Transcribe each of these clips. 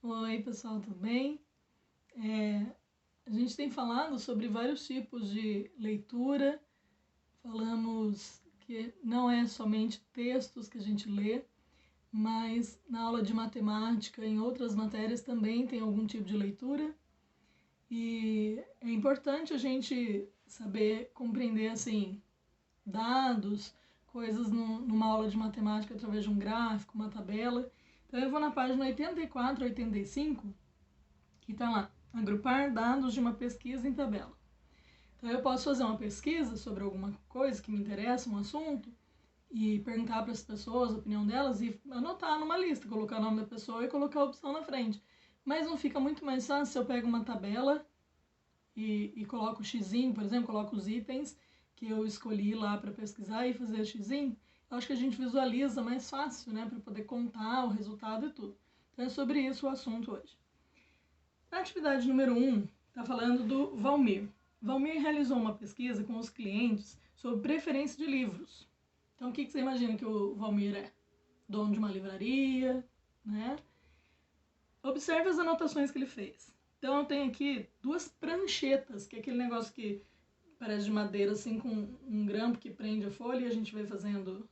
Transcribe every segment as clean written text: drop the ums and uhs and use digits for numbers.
Oi, pessoal, tudo bem? A gente tem falado sobre vários tipos de leitura, falamos que não é somente textos que a gente lê, mas na aula de matemática, em outras matérias também tem algum tipo de leitura, e é importante a gente saber compreender, assim, dados, coisas numa aula de matemática através de um gráfico, uma tabela. Então eu vou na página 84, 85, que está lá, agrupar dados de uma pesquisa em tabela. Então eu posso fazer uma pesquisa sobre alguma coisa que me interessa, um assunto, e perguntar para as pessoas a opinião delas e anotar numa lista, colocar o nome da pessoa e colocar a opção na frente. Mas não fica muito mais fácil se eu pego uma tabela e coloco o xizinho, por exemplo, coloco os itens que eu escolhi lá para pesquisar e fazer xizinho. Eu acho que a gente visualiza mais fácil, né, para poder contar o resultado e tudo. Então é sobre isso o assunto hoje. A atividade número 1 está falando do Valmir. Valmir realizou uma pesquisa com os clientes sobre preferência de livros. Então, o que você imagina que o Valmir é? Dono de uma livraria, né? Observe as anotações que ele fez. Então, eu tenho aqui duas pranchetas, que é aquele negócio que parece de madeira, assim, com um grampo que prende a folha e a gente vai fazendo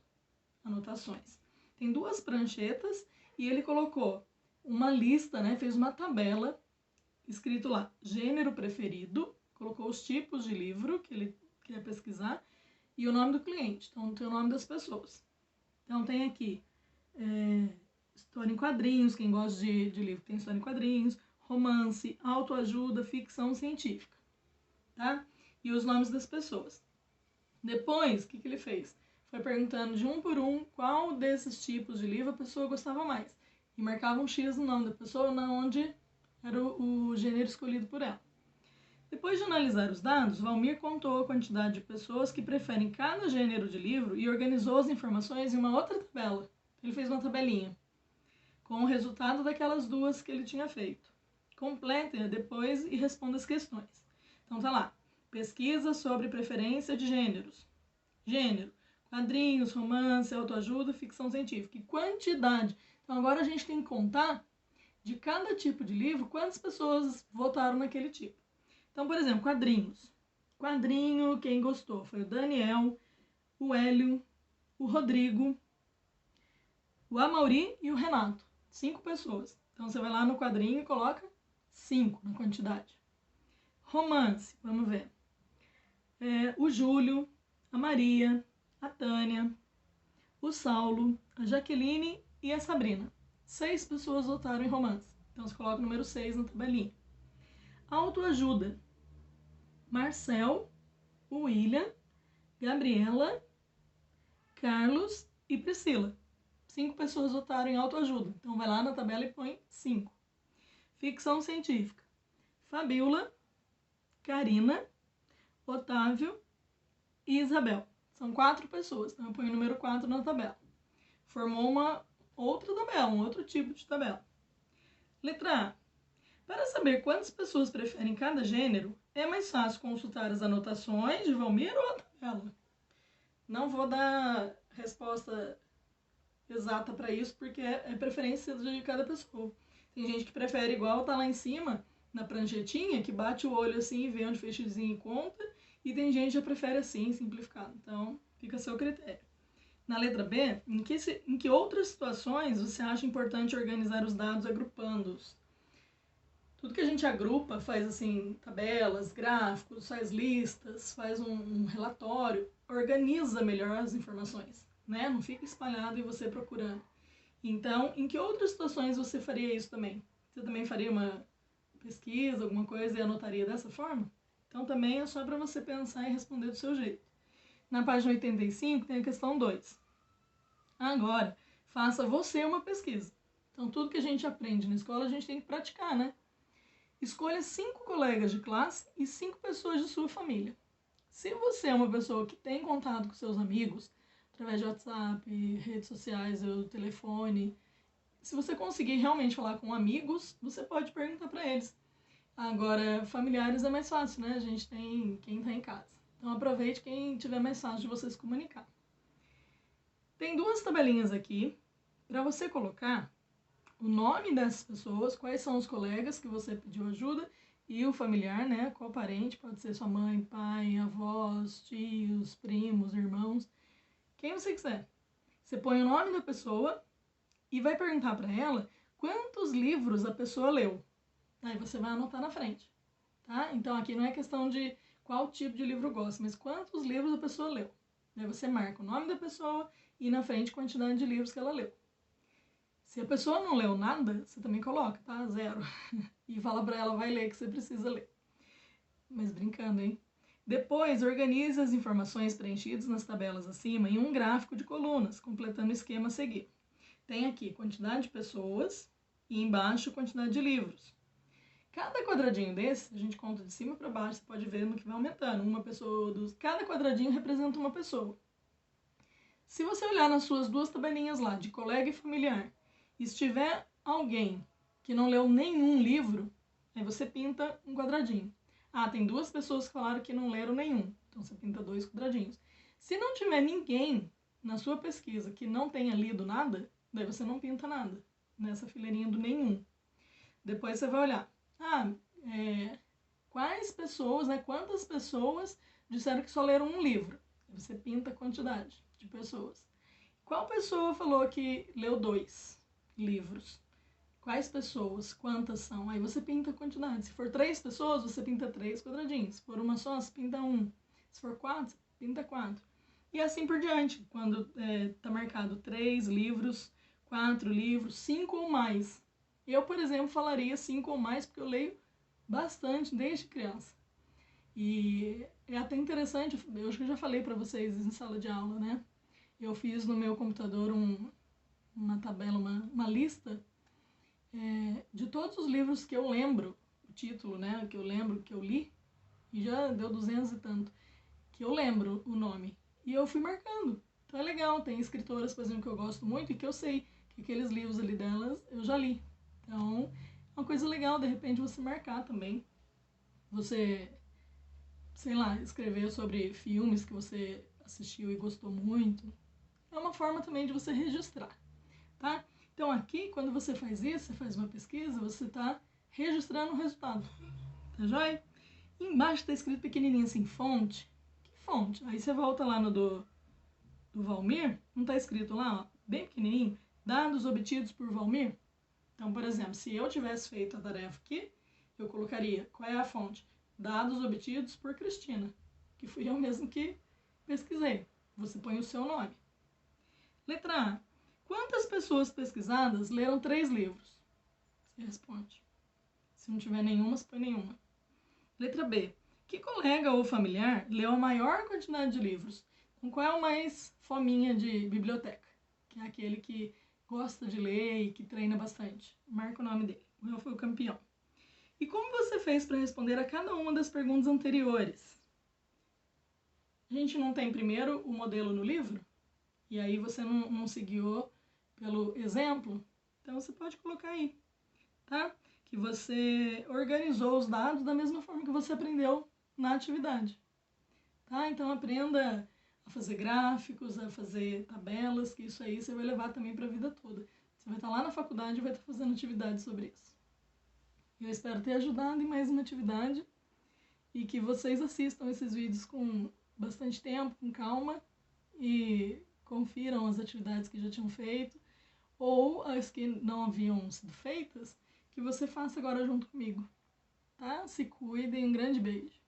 anotações. Tem duas pranchetas e ele colocou uma lista, né? Fez uma tabela escrito lá, gênero preferido, colocou os tipos de livro que ele quer pesquisar e o nome do cliente, então tem o nome das pessoas. Então tem aqui história em quadrinhos, quem gosta de livro tem história em quadrinhos, romance, autoajuda, ficção científica, tá? E os nomes das pessoas. Depois, o que ele fez? Foi perguntando de um por um qual desses tipos de livro a pessoa gostava mais. E marcava um X no nome da pessoa, onde era o gênero escolhido por ela. Depois de analisar os dados, Valmir contou a quantidade de pessoas que preferem cada gênero de livro e organizou as informações em uma outra tabela. Ele fez uma tabelinha com o resultado daquelas duas que ele tinha feito. Complete depois e responda as questões. Então tá lá, pesquisa sobre preferência de gêneros. Gênero, quadrinhos, romance, autoajuda, ficção científica. E quantidade. Então agora a gente tem que contar de cada tipo de livro, quantas pessoas votaram naquele tipo. Então, por exemplo, quadrinhos. Quadrinho, quem gostou foi o Daniel, o Hélio, o Rodrigo, o Amauri e o Renato. 5 pessoas. Então, você vai lá no quadrinho e coloca 5 na quantidade. Romance, vamos ver. O Júlio, a Maria, a Tânia, o Saulo, a Jaqueline e a Sabrina. 6 pessoas votaram em romance. Então, você coloca o número 6 na tabelinha. Autoajuda. Marcel, William, Gabriela, Carlos e Priscila. 5 pessoas votaram em autoajuda. Então, vai lá na tabela e põe 5. Ficção científica. Fabiola, Karina, Otávio e Isabel. São 4 pessoas. Então, eu ponho o número 4 na tabela. Formou uma outra tabela, um outro tipo de tabela. Letra A. Para saber quantas pessoas preferem cada gênero, é mais fácil consultar as anotações de Valmir ou a tabela. Não vou dar resposta exata para isso, porque é preferência de cada pessoa. Tem gente que prefere igual tá lá em cima, na pranchetinha, que bate o olho assim e vê onde fez xizinho e conta, e tem gente que já prefere assim, simplificado. Então, fica a seu critério. Na letra B, em que outras situações você acha importante organizar os dados agrupando-os? Tudo que a gente agrupa, faz assim, tabelas, gráficos, faz listas, faz um relatório, organiza melhor as informações, né? Não fica espalhado e você procurando. Então, em que outras situações você faria isso também? Você também faria uma pesquisa, alguma coisa e anotaria dessa forma? Então, também é só para você pensar e responder do seu jeito. Na página 85 tem a questão 2. Agora, faça você uma pesquisa. Então, tudo que a gente aprende na escola, a gente tem que praticar, né? Escolha 5 colegas de classe e 5 pessoas de sua família. Se você é uma pessoa que tem contato com seus amigos, através de WhatsApp, redes sociais ou telefone, se você conseguir realmente falar com amigos, você pode perguntar para eles. Agora, familiares é mais fácil, né? A gente tem quem está em casa. Então, aproveite quem tiver mais fácil de você se comunicar. Tem 2 tabelinhas aqui para você colocar o nome dessas pessoas, quais são os colegas que você pediu ajuda e o familiar, né? Qual parente, pode ser sua mãe, pai, avós, tios, primos, irmãos, quem você quiser. Você põe o nome da pessoa e vai perguntar para ela quantos livros a pessoa leu. Aí você vai anotar na frente, tá? Então aqui não é questão de qual tipo de livro gosta, mas quantos livros a pessoa leu. Daí você marca o nome da pessoa e na frente a quantidade de livros que ela leu. Se a pessoa não leu nada, você também coloca, tá? 0. E fala pra ela, vai ler que você precisa ler. Mas brincando, hein? Depois, organize as informações preenchidas nas tabelas acima em um gráfico de colunas, completando o esquema a seguir. Tem aqui quantidade de pessoas e embaixo quantidade de livros. Cada quadradinho desse, a gente conta de cima para baixo, você pode ver no que vai aumentando. Uma pessoa, cada quadradinho representa uma pessoa. Se você olhar nas suas duas tabelinhas lá, de colega e familiar, e estiver alguém que não leu nenhum livro, aí você pinta um quadradinho. Ah, tem 2 pessoas que falaram que não leram nenhum, então você pinta 2 quadradinhos. Se não tiver ninguém na sua pesquisa que não tenha lido nada, daí você não pinta nada nessa fileirinha do nenhum. Depois você vai olhar, quais pessoas, né, quantas pessoas disseram que só leram um livro? Você pinta a quantidade de pessoas. Qual pessoa falou que leu 2 livros? Quais pessoas? Quantas são? Aí você pinta a quantidade. Se for 3 pessoas, você pinta 3 quadradinhos. Se for uma só, você pinta 1. Se for 4, você pinta 4. E assim por diante. Quando está marcado 3 livros, 4 livros, 5 ou mais. Eu, por exemplo, falaria 5 ou mais, porque eu leio bastante desde criança. E é até interessante, eu acho que eu já falei para vocês em sala de aula, né? Eu fiz no meu computador uma tabela, uma lista de todos os livros que eu lembro, o título, né? Que eu lembro, que eu li, e já deu 200 e tanto, que eu lembro o nome. E eu fui marcando. Então é legal, tem escritoras, por exemplo, que eu gosto muito e que eu sei que aqueles livros ali delas eu já li. Então é uma coisa legal, de repente, você marcar também. Você, sei lá, escrever sobre filmes que você assistiu e gostou muito. É uma forma também de você registrar, tá? Então aqui, quando você faz isso, você faz uma pesquisa, você está registrando o resultado, tá joia? E embaixo está escrito pequenininho assim, fonte. Que fonte? Aí você volta lá no do Valmir, não está escrito lá, ó, bem pequenininho, dados obtidos por Valmir? Então, por exemplo, se eu tivesse feito a tarefa aqui, eu colocaria, qual é a fonte? Dados obtidos por Cristina, que fui eu mesmo que pesquisei. Você põe o seu nome. Letra A. Quantas pessoas pesquisadas leram 3 livros? Você responde. Se não tiver nenhuma, você põe nenhuma. Letra B. Que colega ou familiar leu a maior quantidade de livros? Então, qual é o mais fominha de biblioteca? Que é aquele que gosta de ler e que treina bastante. Marca o nome dele. O meu foi o campeão. E como você fez para responder a cada uma das perguntas anteriores? A gente não tem primeiro o modelo no livro? E aí você não se guiou pelo exemplo? Então você pode colocar aí, tá? Que você organizou os dados da mesma forma que você aprendeu na atividade, tá? Então aprenda a fazer gráficos, a fazer tabelas, que isso aí você vai levar também para a vida toda. Você vai estar lá na faculdade e vai estar fazendo atividades sobre isso. Eu espero ter ajudado em mais uma atividade e que vocês assistam esses vídeos com bastante tempo, com calma e confiram as atividades que já tinham feito ou as que não haviam sido feitas, que você faça agora junto comigo, tá? Se cuidem, um grande beijo.